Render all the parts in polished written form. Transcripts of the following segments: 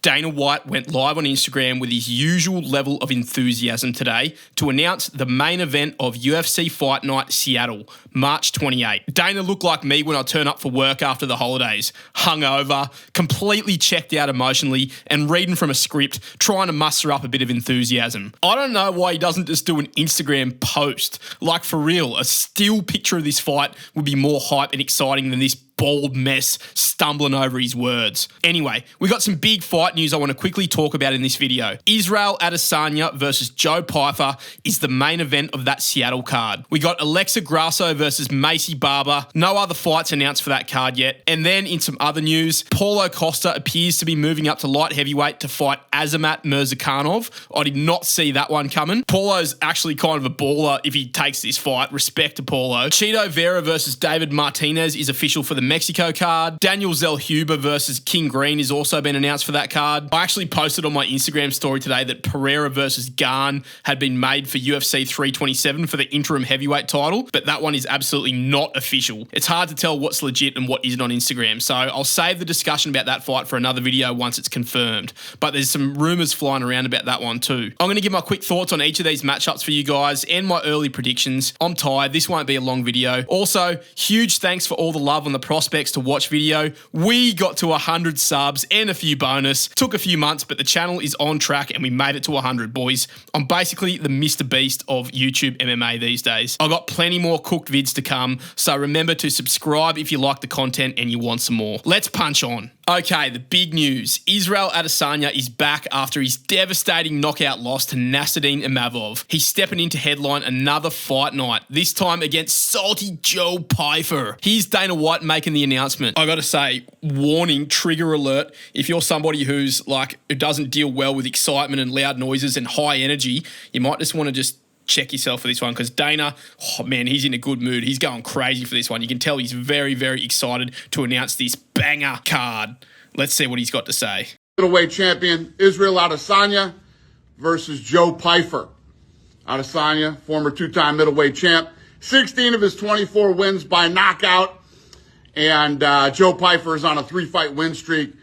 Dana White went live on Instagram with his usual level of enthusiasm today to announce the main event of UFC Fight Night Seattle, March 28. Dana looked like me when I turn up for work after the holidays, hungover, completely checked out emotionally, and reading from a script, trying to muster up a bit of enthusiasm. I don't know why he doesn't just do an Instagram post. Like, for real, a still picture of this fight would be more hype and exciting than this bald mess stumbling over his words. Anyway, we got some big fight news I want to quickly talk about in this video. Ciryl Adesanya versus Joe Pyfer is the main event of that Seattle card. We got Grasso versus Macy Barber. No other fights announced for that card yet. And then in some other news, Paulo Costa appears to be moving up to light heavyweight to fight Azamat Murzakanov. I did not see that one coming. Paulo's actually kind of a baller if he takes this fight. Respect to Paulo. Chito Vera versus David Martinez is official for the Mexico card. Daniel Zellhuber versus King Green has also been announced for that card. I actually posted on my Instagram story today that Pereira versus Gane had been made for UFC 327 for the interim heavyweight title, but that one is absolutely not official. It's hard to tell what's legit and what isn't on Instagram, so I'll save the discussion about that fight for another video once it's confirmed, but there's some rumours flying around about that one too. I'm going to give my quick thoughts on each of these matchups for you guys and my early predictions. I'm tired, this won't be a long video. Also, huge thanks for all the love on the prospects to watch video. We got to 100 subs and a few bonus. Took a few months, but the channel is on track and we made it to 100, boys. I'm basically the Mr. Beast of YouTube MMA these days. I've got plenty more cooked vids to come, so remember to subscribe if you like the content and you want some more. Let's punch on. Okay, the big news. Ciryl Adesanya is back after his devastating knockout loss to Nasruddin Imavov. He's stepping in to headline another fight night, this time against salty Joe Pyfer. Here's Dana White making the announcement. I gotta say, warning, trigger alert, if you're somebody who doesn't deal well with excitement and loud noises and high energy, you might just want to just check yourself for this one, because Dana, oh man, he's in a good mood. He's going crazy for this one. You can tell he's very, very excited to announce this banger card. Let's see what he's got to say. Middleweight champion Ciryl Adesanya versus Joe Pyfer. Adesanya, former two-time middleweight champ, 16 of his 24 wins by knockout, and Joe Pyfer is on a 3-fight win streak.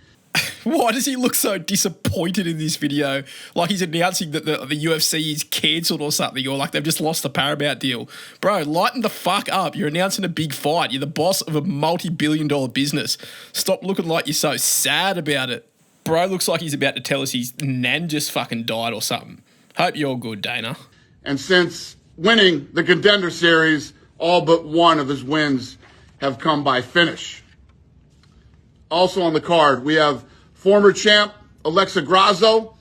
Why does he look so disappointed in this video? Like he's announcing that the UFC is cancelled or something, or like they've just lost the Paramount deal. Bro, lighten the fuck up. You're announcing a big fight. You're the boss of a multi-billion-dollar business. Stop looking like you're so sad about it. Bro looks like he's about to tell us his nan just fucking died or something. Hope you're good, Dana. And since winning the Contender Series, all but one of his wins have come by finish. Also on the card, we have former champ Grasso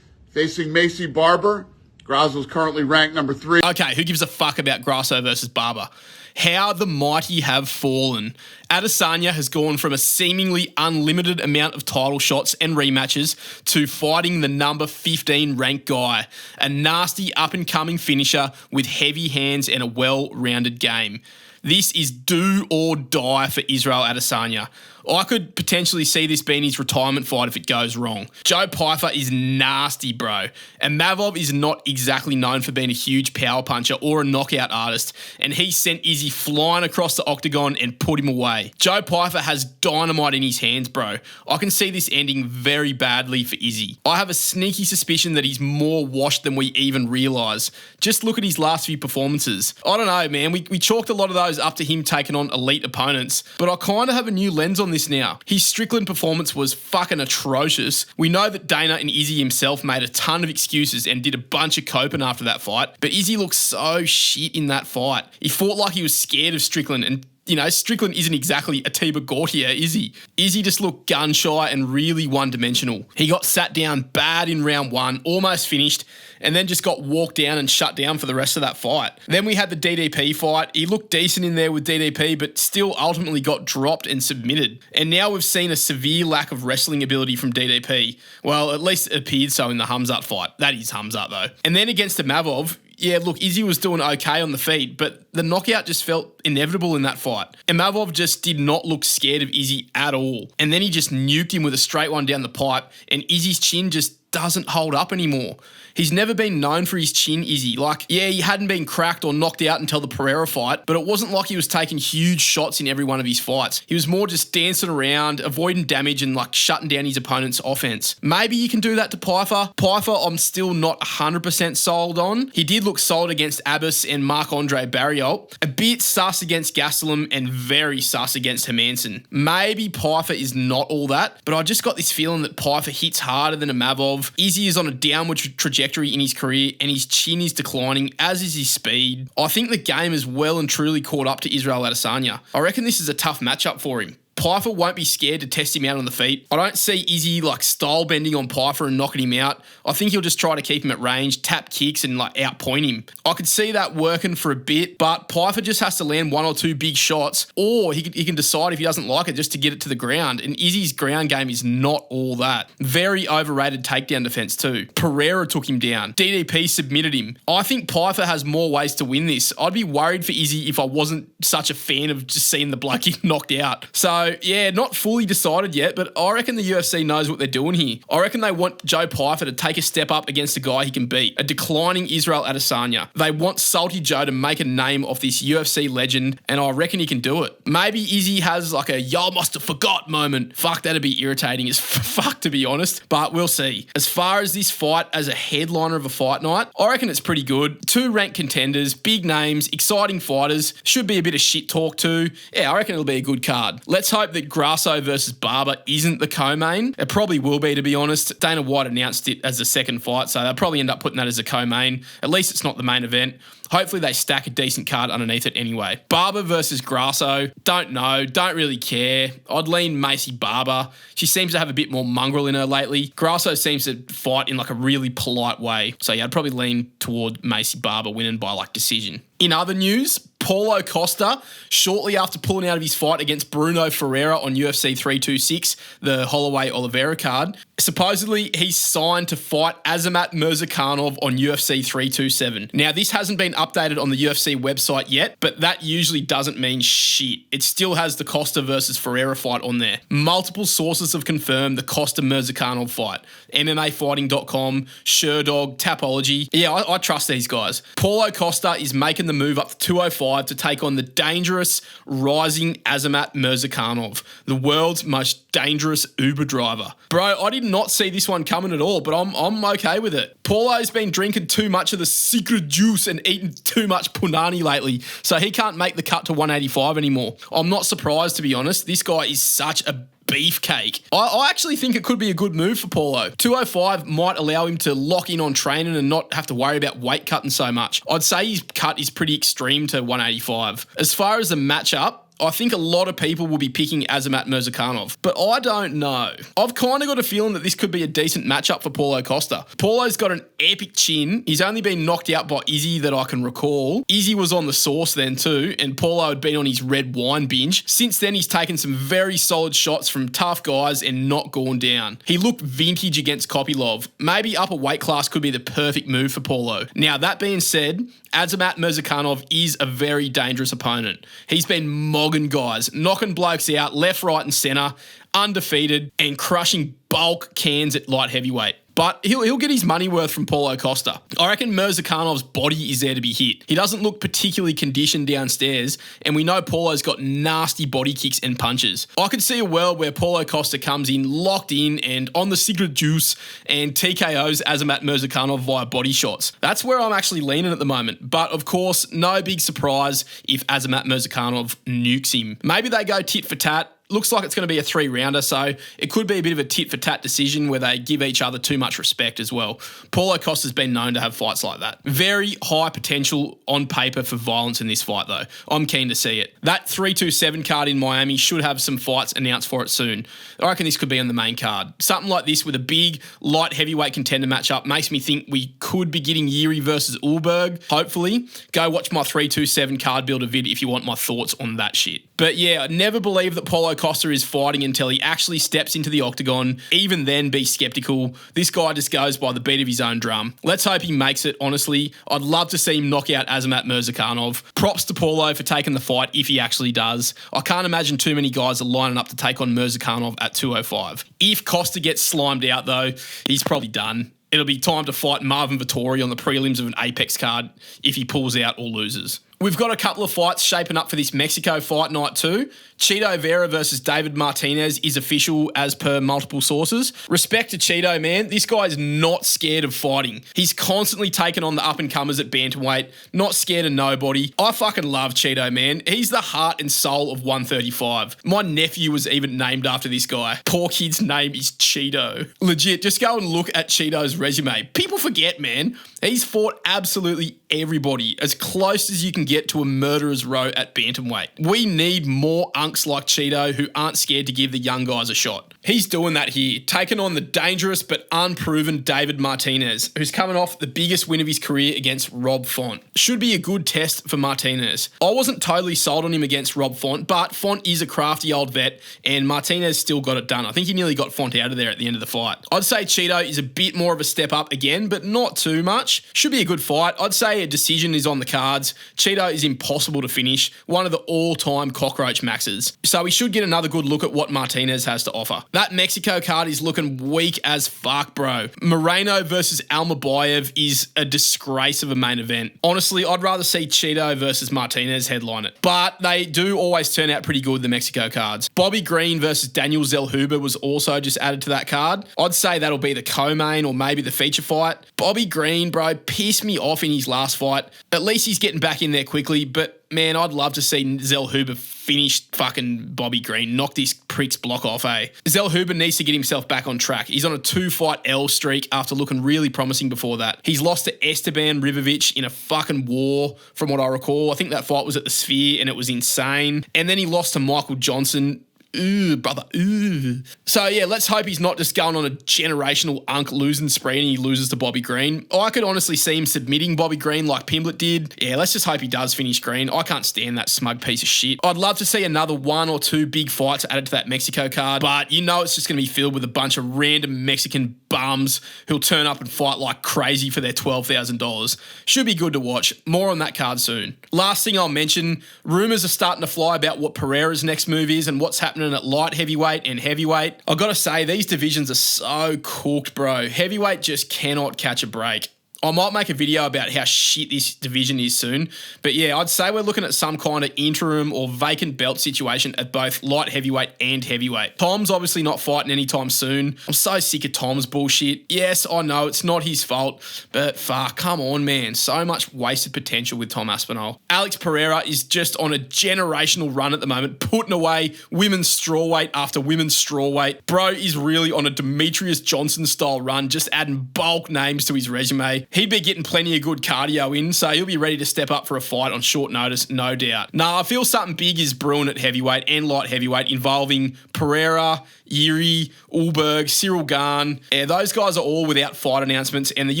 facing Macy Barber. Grasso is currently ranked number 3. Okay, who gives a fuck about Grasso versus Barber? How the mighty have fallen. Adesanya has gone from a seemingly unlimited amount of title shots and rematches to fighting the number 15 ranked guy, a nasty up-and-coming finisher with heavy hands and a well-rounded game. This is do or die for Ciryl Adesanya. I could potentially see this being his retirement fight if it goes wrong. Joe Pyfer is nasty, bro. And Imavov is not exactly known for being a huge power puncher or a knockout artist, and he sent Izzy flying across the octagon and put him away. Joe Pyfer has dynamite in his hands, bro. I can see this ending very badly for Izzy. I have a sneaky suspicion that he's more washed than we even realise. Just look at his last few performances. I don't know, man. We chalked a lot of those up to him taking on elite opponents, but I kind of have a new lens on this now. His Strickland performance was fucking atrocious. We know that Dana and Izzy himself made a ton of excuses and did a bunch of coping after that fight, but Izzy looked so shit in that fight. He fought like he was scared of Strickland, and Strickland isn't exactly a Tiba Gautier, is he? Izzy just looked gun-shy and really one-dimensional. He got sat down bad in round 1, almost finished, and then just got walked down and shut down for the rest of that fight. Then we had the DDP fight. He looked decent in there with DDP, but still ultimately got dropped and submitted. And now we've seen a severe lack of wrestling ability from DDP. Well, at least it appeared so in the Hamzat fight. That is Hamzat, though. And then against Imavov, yeah, look, Izzy was doing okay on the feet, but the knockout just felt inevitable in that fight. Imavov just did not look scared of Izzy at all. And then he just nuked him with a straight one down the pipe, and Izzy's chin just doesn't hold up anymore. He's never been known for his chin, Izzy. Like, yeah, he hadn't been cracked or knocked out until the Pereira fight, but it wasn't like he was taking huge shots in every one of his fights. He was more just dancing around, avoiding damage and like shutting down his opponent's offense. Maybe you can do that to Pyfer. Pyfer, I'm still not 100% sold on. He did look solid against Abbas and Marc-Andre Barriault. A bit sus against Gastelum and very sus against Hermanson. Maybe Pyfer is not all that, but I just got this feeling that Pyfer hits harder than Imavov. Izzy is on a downward trajectory in his career and his chin is declining, as is his speed. I think the game is well and truly caught up to Ciryl Adesanya. I reckon this is a tough matchup for him. Pyfer won't be scared to test him out on the feet. I don't see Izzy like style bending on Pyfer and knocking him out. I think he'll just try to keep him at range, tap kicks and like outpoint him. I could see that working for a bit, but Pyfer just has to land one or two big shots, or he can decide if he doesn't like it just to get it to the ground. And Izzy's ground game is not all that. Very overrated takedown defense too. Pereira took him down. DDP submitted him. I think Pyfer has more ways to win this. I'd be worried for Izzy if I wasn't such a fan of just seeing the bloke get knocked out. So yeah, not fully decided yet, but I reckon the UFC knows what they're doing here. I reckon they want Joe Pyfer to take a step up against a guy he can beat, a declining Ciryl Adesanya. They want Salty Joe to make a name off this UFC legend, and I reckon he can do it. Maybe Izzy has like a y'all must have forgot moment. Fuck, that'd be irritating as fuck, to be honest, but we'll see. As far as this fight as a headliner of a fight night, I reckon it's pretty good. Two ranked contenders, big names, exciting fighters, should be a bit of shit talk too. Yeah, I reckon it'll be a good card. Let's hope that Grasso versus Barber isn't the co-main. It probably will be, to be honest. Dana White announced it as the second fight, so they'll probably end up putting that as a co-main. At least it's not the main event. Hopefully they stack a decent card underneath it anyway. Barber versus Grasso, don't know, don't really care. I'd lean Macy Barber. She seems to have a bit more mongrel in her lately. Grasso seems to fight in like a really polite way. So yeah, I'd probably lean toward Macy Barber winning by like decision. In other news, Paulo Costa, shortly after pulling out of his fight against Bruno Ferreira on UFC 326, the Holloway Oliveira card, supposedly he's signed to fight Azamat Murzakanov on UFC 327. Now, this hasn't been updated on the UFC website yet, but that usually doesn't mean shit. It still has the Costa versus Ferreira fight on there. Multiple sources have confirmed the Costa Murzakanov fight. MMAfighting.com, Sherdog, Tapology. Yeah, I trust these guys. Paulo Costa is making the move up to 205 to take on the dangerous, rising Azamat Murzakanov, the world's most dangerous Uber driver. Bro, I did not see this one coming at all, but I'm okay with it. Paulo's been drinking too much of the secret juice and eating too much punani lately, so he can't make the cut to 185 anymore. I'm not surprised, to be honest. This guy is such a beefcake. I actually think it could be a good move for Paulo. 205 might allow him to lock in on training and not have to worry about weight cutting so much. I'd say his cut is pretty extreme to 185. As far as the matchup, I think a lot of people will be picking Azamat Murzakanov, but I don't know. I've kind of got a feeling that this could be a decent matchup for Paulo Costa. Paulo's got an epic chin. He's only been knocked out by Izzy that I can recall. Izzy was on the sauce then too, and Paulo had been on his red wine binge. Since then, he's taken some very solid shots from tough guys and not gone down. He looked vintage against Kopylov. Maybe upper weight class could be the perfect move for Paulo. Now, that being said, Azamat Murzakanov is a very dangerous opponent. He's been mogging guys, knocking blokes out left, right and centre, undefeated and crushing bulk cans at light heavyweight. But he'll get his money worth from Paulo Costa. I reckon Murzakanov's body is there to be hit. He doesn't look particularly conditioned downstairs, and we know Paulo's got nasty body kicks and punches. I could see a world where Paulo Costa comes in locked in and on the secret juice and TKOs Azamat Murzakanov via body shots. That's where I'm actually leaning at the moment. But of course, no big surprise if Azamat Murzakanov nukes him. Maybe they go tit for tat. Looks like it's going to be a 3-rounder, so it could be a bit of a tit-for-tat decision where they give each other too much respect as well. Paulo Costa's been known to have fights like that. Very high potential on paper for violence in this fight, though. I'm keen to see it. That 327 card in Miami should have some fights announced for it soon. I reckon this could be on the main card. Something like this with a big, light heavyweight contender matchup makes me think we could be getting Yuri versus Ulberg, hopefully. Go watch my 327 card builder vid if you want my thoughts on that shit. But yeah, I never believed that Paulo Costa is fighting until he actually steps into the octagon. Even then, be skeptical. This guy just goes by the beat of his own drum. Let's hope he makes it, honestly. I'd love to see him knock out Azamat Murzakanov. Props to Paulo for taking the fight if he actually does. I can't imagine too many guys are lining up to take on Murzakanov at 205. If Costa gets slimed out, though, he's probably done. It'll be time to fight Marvin Vettori on the prelims of an Apex card if he pulls out or loses. We've got a couple of fights shaping up for this Mexico fight night too. Chito Vera versus David Martinez is official as per multiple sources. Respect to Chito, man. This guy is not scared of fighting. He's constantly taken on the up-and-comers at bantamweight, not scared of nobody. I fucking love Chito, man. He's the heart and soul of 135. My nephew was even named after this guy. Poor kid's name is Chito. Legit, just go and look at Chito's resume. People forget, man. He's fought absolutely everybody, as close as you can get to a murderer's row at bantamweight. We need more unks like Chito who aren't scared to give the young guys a shot. He's doing that here, taking on the dangerous but unproven David Martinez, who's coming off the biggest win of his career against Rob Font. Should be a good test for Martinez. I wasn't totally sold on him against Rob Font, but Font is a crafty old vet, and Martinez still got it done. I think he nearly got Font out of there at the end of the fight. I'd say Chito is a bit more of a step up again, but not too much. Should be a good fight. I'd say a decision is on the cards. Chito is impossible to finish, one of the all-time cockroach maxes. So we should get another good look at what Martinez has to offer. That Mexico card is looking weak as fuck, bro. Moreno versus Almabayev is a disgrace of a main event. Honestly, I'd rather see Chito versus Martinez headline it. But they do always turn out pretty good, the Mexico cards. Bobby Green versus Daniel Zellhuber was also just added to that card. I'd say that'll be the co-main or maybe the feature fight. Bobby Green, bro, pissed me off in his last fight. At least he's getting back in there quickly, but man, I'd love to see Zellhuber finish fucking Bobby Green, knock this prick's block off, eh? Zellhuber needs to get himself back on track. He's on a 2-fight L streak after looking really promising before that. He's lost to Esteban Rivovic in a fucking war, from what I recall. I think that fight was at the Sphere and it was insane. And then he lost to Michael Johnson. Ooh, brother, ooh. So, yeah, let's hope he's not just going on a generational unk losing spree and he loses to Bobby Green. I could honestly see him submitting Bobby Green like Pimblett did. Yeah, let's just hope he does finish Green. I can't stand that smug piece of shit. I'd love to see another 1 or 2 big fights added to that Mexico card, but you know it's just going to be filled with a bunch of random Mexican bums who'll turn up and fight like crazy for their $12,000. Should be good to watch. More on that card soon. Last thing I'll mention, rumours are starting to fly about what Pereira's next move is and what's happening at light heavyweight and heavyweight. I've got to say, these divisions are so cooked, bro. Heavyweight just cannot catch a break. I might make a video about how shit this division is soon. But yeah, I'd say we're looking at some kind of interim or vacant belt situation at both light heavyweight and heavyweight. Tom's obviously not fighting anytime soon. I'm so sick of Tom's bullshit. Yes, I know it's not his fault, but fuck, come on, man. So much wasted potential with Tom Aspinall. Alex Pereira is just on a generational run at the moment, putting away women's strawweight after women's strawweight. Bro is really on a Demetrius Johnson style run, just adding bulk names to his resume. He'd be getting plenty of good cardio in, so he'll be ready to step up for a fight on short notice, no doubt. Nah, I feel something big is brewing at heavyweight and light heavyweight involving Pereira, Yuri, Ulberg, Ciryl Gane. Yeah, those guys are all without fight announcements, and the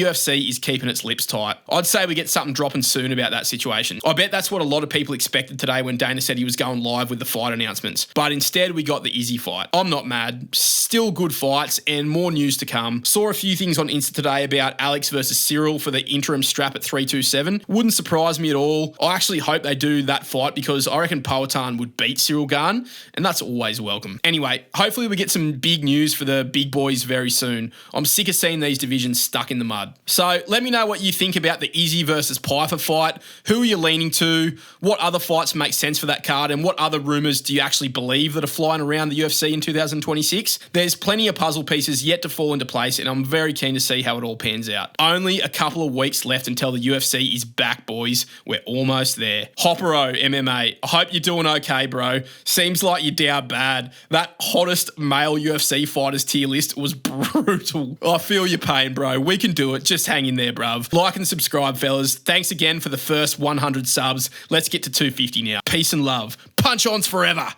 UFC is keeping its lips tight. I'd say we get something dropping soon about that situation. I bet that's what a lot of people expected today when Dana said he was going live with the fight announcements. But instead, we got the Izzy fight. I'm not mad. Still good fights and more news to come. Saw a few things on Insta today about Alex versus Ciryl for the interim strap at 327. Wouldn't surprise me at all. I actually hope they do that fight because I reckon Powhatan would beat Ciryl Gane, and that's always welcome. Anyway, hopefully we get some big news for the big boys very soon. I'm sick of seeing these divisions stuck in the mud. So let me know what you think about the Izzy versus Pyfer fight. Who are you leaning to? What other fights make sense for that card? And what other rumours do you actually believe that are flying around the UFC in 2026? There's plenty of puzzle pieces yet to fall into place, and I'm very keen to see how it all pans out. Only a couple of weeks left until the UFC is back, boys. We're almost there. Hoppero MMA, I hope you're doing okay, bro. Seems like you're down bad. That hottest male UFC fighters tier list was brutal. I feel your pain, bro. We can do it. Just hang in there, bruv. Like and subscribe, fellas. Thanks again for the first 100 subs. Let's get to 250 now. Peace and love. Punch-ons forever.